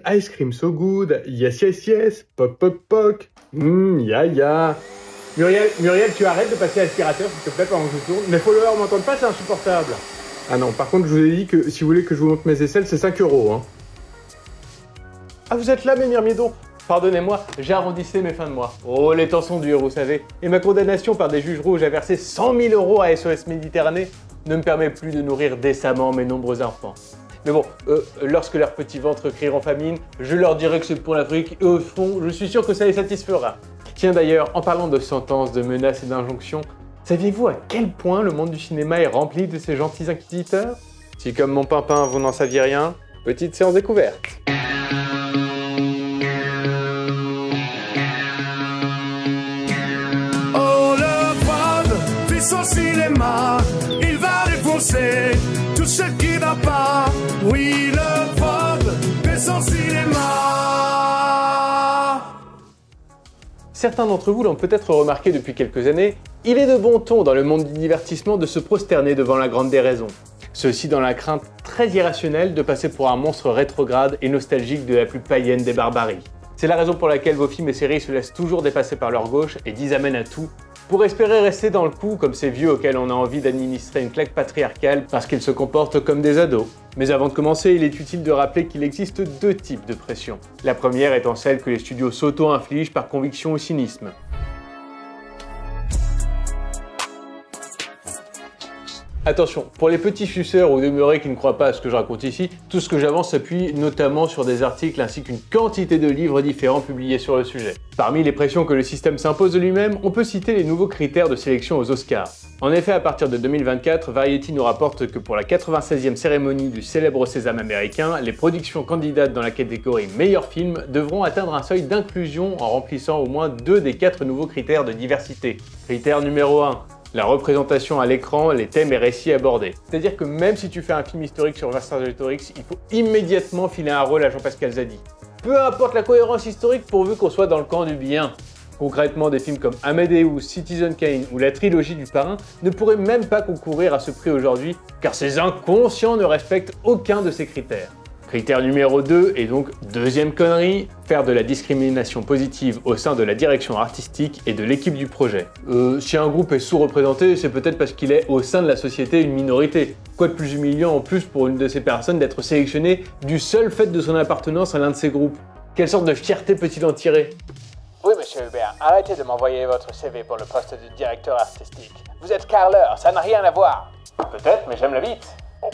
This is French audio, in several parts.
Ice cream so good, yes yes yes, poc poc poc, ya ya. Muriel, tu arrêtes de passer l'aspirateur s'il te plaît pendant que je tourne. Mes followers m'entendent pas, c'est insupportable. Ah non, par contre je vous ai dit que si vous voulez que je vous montre mes aisselles, c'est 5 €. Hein. Ah vous êtes là mes myrmidons. Pardonnez-moi, j'arrondissais mes fins de mois. Oh, les temps sont durs, vous savez. Et ma condamnation par des juges rouges à verser 100 000 € à SOS Méditerranée ne me permet plus de nourrir décemment mes nombreux enfants. Mais bon, lorsque leurs petits ventres crieront famine, je leur dirai que c'est pour l'Afrique et au fond, je suis sûr que ça les satisfera. Tiens d'ailleurs, en parlant de sentences, de menaces et d'injonctions, saviez-vous à quel point le monde du cinéma est rempli de ces gentils inquisiteurs? Si comme mon pimpin vous n'en saviez rien, petite séance découverte. Son cinéma, il va défoncer tout ce qui va pas. Oui, le VOD fait son cinéma. Certains d'entre vous l'ont peut-être remarqué depuis quelques années, il est de bon ton dans le monde du divertissement de se prosterner devant la grande déraison. Ceci dans la crainte très irrationnelle de passer pour un monstre rétrograde et nostalgique de la plus païenne des barbaries. C'est la raison pour laquelle vos films et séries se laissent toujours dépasser par leur gauche et disent amen à tout, pour espérer rester dans le coup comme ces vieux auxquels on a envie d'administrer une claque patriarcale parce qu'ils se comportent comme des ados. Mais avant de commencer, il est utile de rappeler qu'il existe deux types de pression. La première étant celle que les studios s'auto-infligent par conviction ou cynisme. Attention, pour les petits suceurs ou demeurés qui ne croient pas à ce que je raconte ici, tout ce que j'avance s'appuie notamment sur des articles ainsi qu'une quantité de livres différents publiés sur le sujet. Parmi les pressions que le système s'impose de lui-même, on peut citer les nouveaux critères de sélection aux Oscars. En effet, à partir de 2024, Variety nous rapporte que pour la 96e cérémonie du célèbre Sésame américain, les productions candidates dans la catégorie meilleur film devront atteindre un seuil d'inclusion en remplissant au moins 2 des 4 nouveaux critères de diversité. Critère numéro 1. La représentation à l'écran, les thèmes et récits abordés. C'est-à-dire que même si tu fais un film historique sur Vercingétorix, il faut immédiatement filer un rôle à Jean-Pascal Zadi. Peu importe la cohérence historique pourvu qu'on soit dans le camp du bien. Concrètement, des films comme Amadeus, Citizen Kane ou la trilogie du Parrain ne pourraient même pas concourir à ce prix aujourd'hui, car ces inconscients ne respectent aucun de ces critères. Critère numéro 2, et donc deuxième connerie, faire de la discrimination positive au sein de la direction artistique et de l'équipe du projet. Si un groupe est sous-représenté, c'est peut-être parce qu'il est au sein de la société une minorité. Quoi de plus humiliant en plus pour une de ces personnes d'être sélectionnée du seul fait de son appartenance à l'un de ces groupes? Quelle sorte de fierté peut-il en tirer? Oui, monsieur Hubert, arrêtez de m'envoyer votre CV pour le poste de directeur artistique. Vous êtes carreleur, ça n'a rien à voir. Peut-être, mais j'aime la bite. Oh.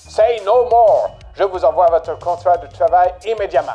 Say no more. Je vous envoie votre contrat de travail immédiatement.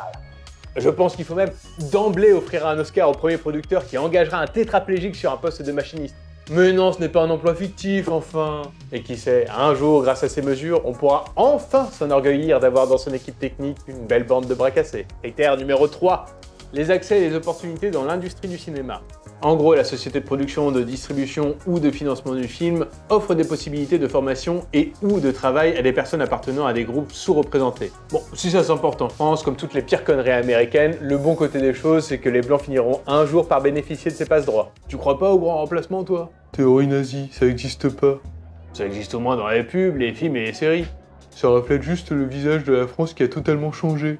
Je pense qu'il faut même d'emblée offrir un Oscar au premier producteur qui engagera un tétraplégique sur un poste de machiniste. Mais non, ce n'est pas un emploi fictif, enfin. Et qui sait, un jour, grâce à ces mesures, on pourra enfin s'enorgueillir d'avoir dans son équipe technique une belle bande de bras cassés. Critère numéro 3. Les accès et les opportunités dans l'industrie du cinéma. En gros, la société de production, de distribution ou de financement du film offre des possibilités de formation et ou de travail à des personnes appartenant à des groupes sous-représentés. Bon, si ça s'emporte en France, comme toutes les pires conneries américaines, le bon côté des choses, c'est que les blancs finiront un jour par bénéficier de ces passe-droits. Tu crois pas au grand remplacement, toi? Théorie nazie, ça existe pas. Ça existe au moins dans les pubs, les films et les séries. Ça reflète juste le visage de la France qui a totalement changé.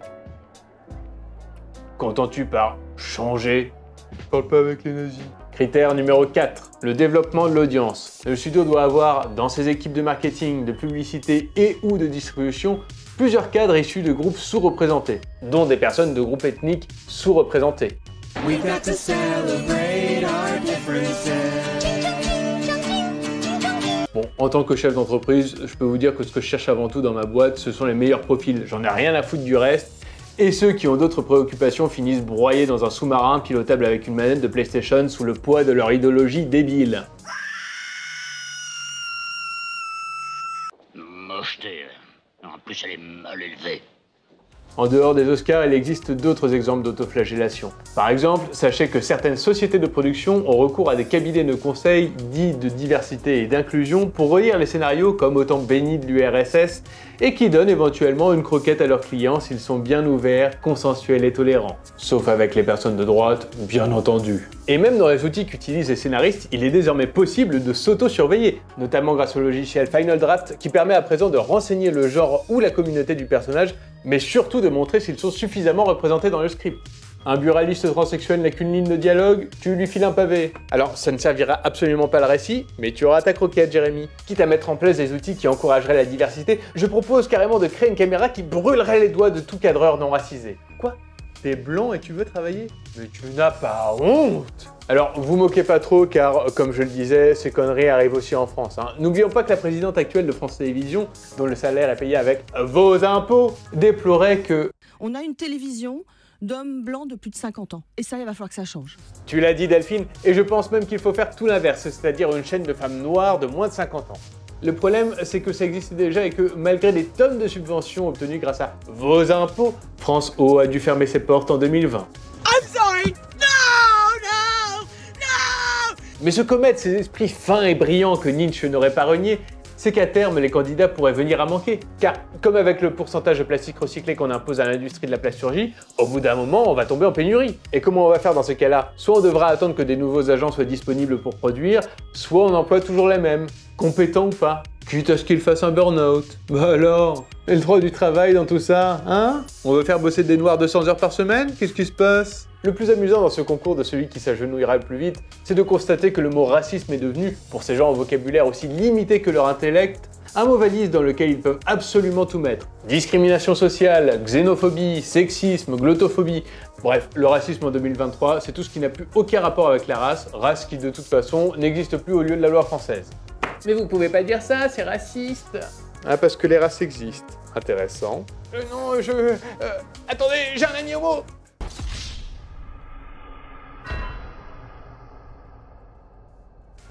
Qu'entends-tu par changer? Je parle pas avec les nazis. Critère numéro 4, le développement de l'audience. Le studio doit avoir, dans ses équipes de marketing, de publicité et ou de distribution, plusieurs cadres issus de groupes sous-représentés, dont des personnes de groupes ethniques sous-représentés. Bon, en tant que chef d'entreprise, je peux vous dire que ce que je cherche avant tout dans ma boîte, ce sont les meilleurs profils. J'en ai rien à foutre du reste. Et ceux qui ont d'autres préoccupations finissent broyés dans un sous-marin pilotable avec une manette de PlayStation sous le poids de leur idéologie débile. Mocheté. En plus, elle est mal élevée. En dehors des Oscars, il existe d'autres exemples d'autoflagellation. Par exemple, sachez que certaines sociétés de production ont recours à des cabinets de conseil dits de diversité et d'inclusion pour relire les scénarios comme autant bénis de l'URSS et qui donnent éventuellement une croquette à leurs clients s'ils sont bien ouverts, consensuels et tolérants. Sauf avec les personnes de droite, bien entendu. Et même dans les outils qu'utilisent les scénaristes, il est désormais possible de s'auto-surveiller, notamment grâce au logiciel Final Draft qui permet à présent de renseigner le genre ou la communauté du personnage, mais surtout de montrer s'ils sont suffisamment représentés dans le script. Un buraliste transsexuel n'a qu'une ligne de dialogue, tu lui files un pavé. Alors ça ne servira absolument pas le récit, mais tu auras ta croquette, Jérémy. Quitte à mettre en place des outils qui encourageraient la diversité, je propose carrément de créer une caméra qui brûlerait les doigts de tout cadreur non racisé. Quoi ? T'es blanc et tu veux travailler? Mais tu n'as pas honte! Alors, vous moquez pas trop car, comme je le disais, ces conneries arrivent aussi en France. N'oublions pas que la présidente actuelle de France Télévisions, dont le salaire est payé avec vos impôts, déplorait que... On a une télévision d'hommes blancs de plus de 50 ans. Et ça, il va falloir que ça change. Tu l'as dit Delphine, et je pense même qu'il faut faire tout l'inverse, c'est-à-dire une chaîne de femmes noires de moins de 50 ans. Le problème, c'est que ça existait déjà et que malgré des tonnes de subventions obtenues grâce à vos impôts, France O a dû fermer ses portes en 2020. I'm sorry! No! Mais ce qu'omettent ces esprits fins et brillants que Nietzsche n'aurait pas renié, c'est qu'à terme, les candidats pourraient venir à manquer. Car, comme avec le pourcentage de plastique recyclé qu'on impose à l'industrie de la plasturgie, au bout d'un moment, on va tomber en pénurie. Et comment on va faire dans ces cas-là? Soit on devra attendre que des nouveaux agents soient disponibles pour produire, soit on emploie toujours les mêmes, compétents ou pas. Quitte à ce qu'ils fassent un burn-out. Bah alors? Et le droit du travail dans tout ça, hein? On veut faire bosser des noirs 200 heures par semaine? Qu'est-ce qui se passe? Le plus amusant dans ce concours de celui qui s'agenouillera le plus vite, c'est de constater que le mot racisme est devenu, pour ces gens au vocabulaire aussi limité que leur intellect, un mot valise dans lequel ils peuvent absolument tout mettre. Discrimination sociale, xénophobie, sexisme, glottophobie. Bref, le racisme en 2023, c'est tout ce qui n'a plus aucun rapport avec la race qui de toute façon n'existe plus au lieu de la loi française. Mais vous pouvez pas dire ça, c'est raciste. Ah, parce que les races existent. Intéressant. Non, attendez, j'ai un ami homo.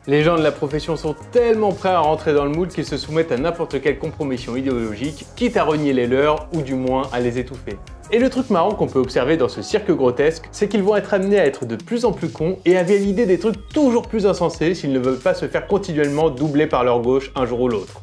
Les gens de la profession sont tellement prêts à rentrer dans le moule qu'ils se soumettent à n'importe quelle compromission idéologique, quitte à renier les leurs ou du moins à les étouffer. Et le truc marrant qu'on peut observer dans ce cirque grotesque, c'est qu'ils vont être amenés à être de plus en plus cons et à valider des trucs toujours plus insensés s'ils ne veulent pas se faire continuellement doubler par leur gauche un jour ou l'autre.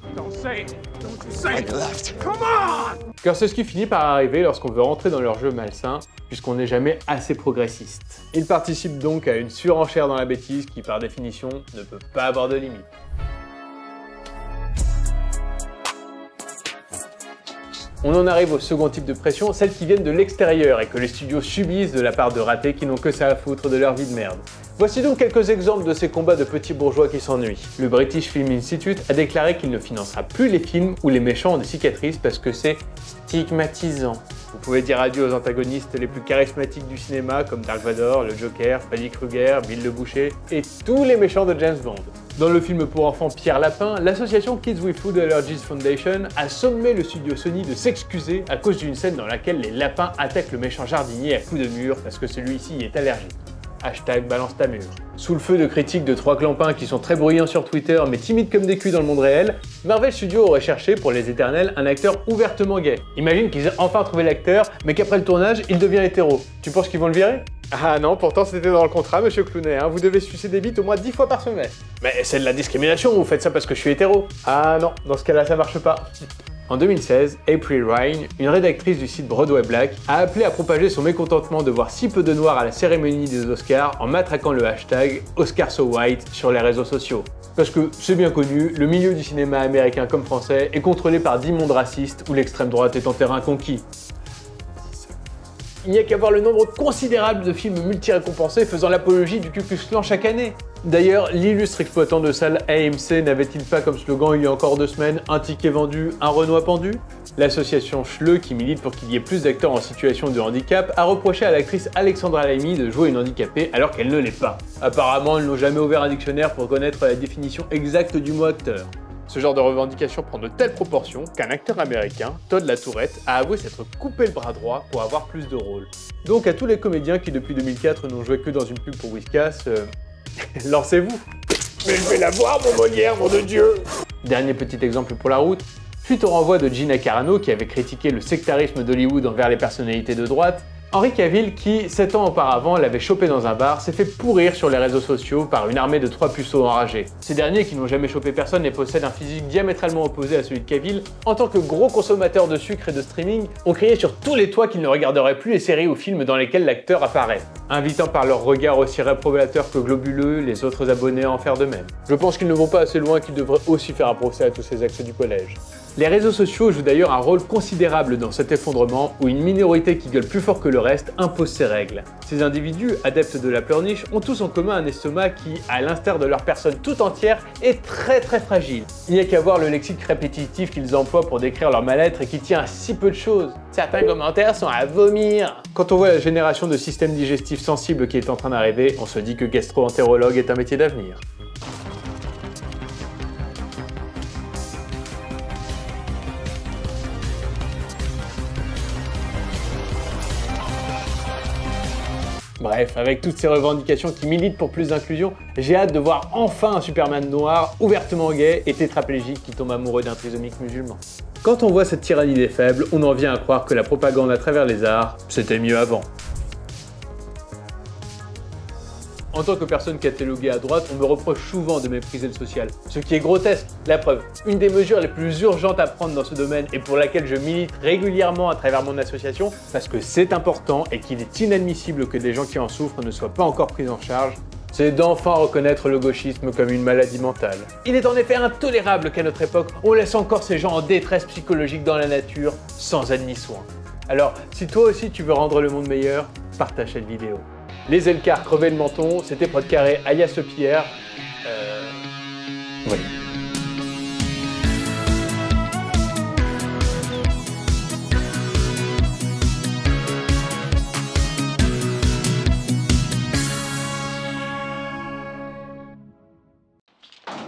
Car c'est ce qui finit par arriver lorsqu'on veut rentrer dans leur jeu malsain, puisqu'on n'est jamais assez progressiste. Ils participent donc à une surenchère dans la bêtise qui, par définition, ne peut pas avoir de limite. On en arrive au second type de pression, celles qui viennent de l'extérieur et que les studios subissent de la part de ratés qui n'ont que ça à foutre de leur vie de merde. Voici donc quelques exemples de ces combats de petits bourgeois qui s'ennuient. Le British Film Institute a déclaré qu'il ne financera plus les films où les méchants ont des cicatrices parce que c'est stigmatisant. Vous pouvez dire adieu aux antagonistes les plus charismatiques du cinéma comme Dark Vador, le Joker, Freddy Krueger, Bill le Boucher et tous les méchants de James Bond. Dans le film pour enfants Pierre Lapin, l'association Kids with Food Allergies Foundation a sommé le studio Sony de s'excuser à cause d'une scène dans laquelle les lapins attaquent le méchant jardinier à coups de mur parce que celui-ci y est allergique. Hashtag balance ta mur. Sous le feu de critiques de trois clampins qui sont très bruyants sur Twitter mais timides comme des culs dans le monde réel, Marvel Studios aurait cherché pour les éternels un acteur ouvertement gay. Imagine qu'ils aient enfin trouvé l'acteur mais qu'après le tournage il devient hétéro. Tu penses qu'ils vont le virer? Ah non, pourtant c'était dans le contrat, monsieur Clooney, vous devez sucer des bites au moins 10 fois par semaine. Mais c'est de la discrimination, vous faites ça parce que je suis hétéro. Ah non, dans ce cas-là ça marche pas. En 2016, April Ryan, une rédactrice du site Broadway Black, a appelé à propager son mécontentement de voir si peu de noirs à la cérémonie des Oscars en matraquant le hashtag #OscarsSoWhite sur les réseaux sociaux. Parce que, c'est bien connu, le milieu du cinéma américain comme français est contrôlé par d'immondes racistes où l'extrême droite est en terrain conquis. Il n'y a qu'à voir le nombre considérable de films multi-récompensés faisant l'apologie du Ku Klux Klan chaque année. D'ailleurs, l'illustre exploitant de salle AMC n'avait-il pas comme slogan il y a encore 2 semaines « Un ticket vendu, un Renoir pendu » L'association Schleu, qui milite pour qu'il y ait plus d'acteurs en situation de handicap, a reproché à l'actrice Alexandra Lamy de jouer une handicapée alors qu'elle ne l'est pas. Apparemment, ils n'ont jamais ouvert un dictionnaire pour connaître la définition exacte du mot acteur. Ce genre de revendication prend de telles proportions qu'un acteur américain, Todd La Tourette, a avoué s'être coupé le bras droit pour avoir plus de rôles. Donc à tous les comédiens qui depuis 2004 n'ont joué que dans une pub pour Whiskas, lancez-vous. Mais je vais la voir mon Molière, nom de Dieu. Dernier petit exemple pour la route. Suite au renvoi de Gina Carano qui avait critiqué le sectarisme d'Hollywood envers les personnalités de droite, Henry Cavill, qui 7 ans auparavant l'avait chopé dans un bar, s'est fait pourrir sur les réseaux sociaux par une armée de 3 puceaux enragés. Ces derniers, qui n'ont jamais chopé personne et possèdent un physique diamétralement opposé à celui de Cavill, en tant que gros consommateurs de sucre et de streaming, ont crié sur tous les toits qu'ils ne regarderaient plus les séries ou films dans lesquels l'acteur apparaît, invitant par leur regard aussi réprobateur que globuleux les autres abonnés à en faire de même. Je pense qu'ils ne vont pas assez loin, qu'ils devraient aussi faire un procès à tous ces ex du collège. Les réseaux sociaux jouent d'ailleurs un rôle considérable dans cet effondrement où une minorité qui gueule plus fort que le reste impose ses règles. Ces individus, adeptes de la pleurniche, ont tous en commun un estomac qui, à l'instar de leur personne tout entière, est très fragile. Il n'y a qu'à voir le lexique répétitif qu'ils emploient pour décrire leur mal-être et qui tient à si peu de choses. Certains commentaires sont à vomir. Quand on voit la génération de systèmes digestifs sensibles qui est en train d'arriver, on se dit que gastro-entérologue est un métier d'avenir. Bref, avec toutes ces revendications qui militent pour plus d'inclusion, j'ai hâte de voir enfin un Superman noir, ouvertement gay et tétraplégique qui tombe amoureux d'un trisomique musulman. Quand on voit cette tyrannie des faibles, on en vient à croire que la propagande à travers les arts, c'était mieux avant. En tant que personne cataloguée à droite, on me reproche souvent de mépriser le social. Ce qui est grotesque, la preuve. Une des mesures les plus urgentes à prendre dans ce domaine et pour laquelle je milite régulièrement à travers mon association, parce que c'est important et qu'il est inadmissible que des gens qui en souffrent ne soient pas encore pris en charge, c'est d'enfin reconnaître le gauchisme comme une maladie mentale. Il est en effet intolérable qu'à notre époque, on laisse encore ces gens en détresse psychologique dans la nature, sans aide ni soin. Alors, si toi aussi tu veux rendre le monde meilleur, partage cette vidéo. Les Elcars crevaient le menton, c'était Prod Carré alias le Pierre. Oui.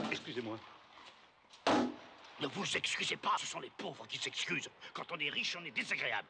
Excusez-moi. Ne vous excusez pas, ce sont les pauvres qui s'excusent. Quand on est riche, on est désagréable.